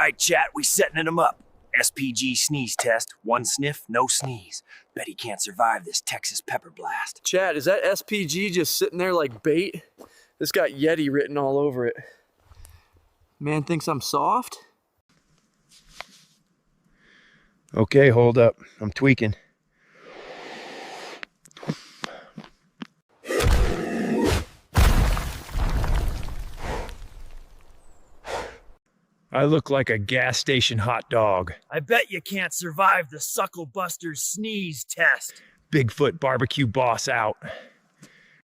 right, chat, we setting him up. SPG Sneeze Test, 1 sniff, no sneeze. Bet he can't survive this Texas pepper blast. Chad, is that SPG just sitting there like bait? This got Yeti written all over it. Man thinks I'm soft? Okay, hold up. I'm tweaking. I look like a gas station hot dog. I bet you can't survive the Suckle Buster's Sneeze Test. Bigfoot barbecue boss out.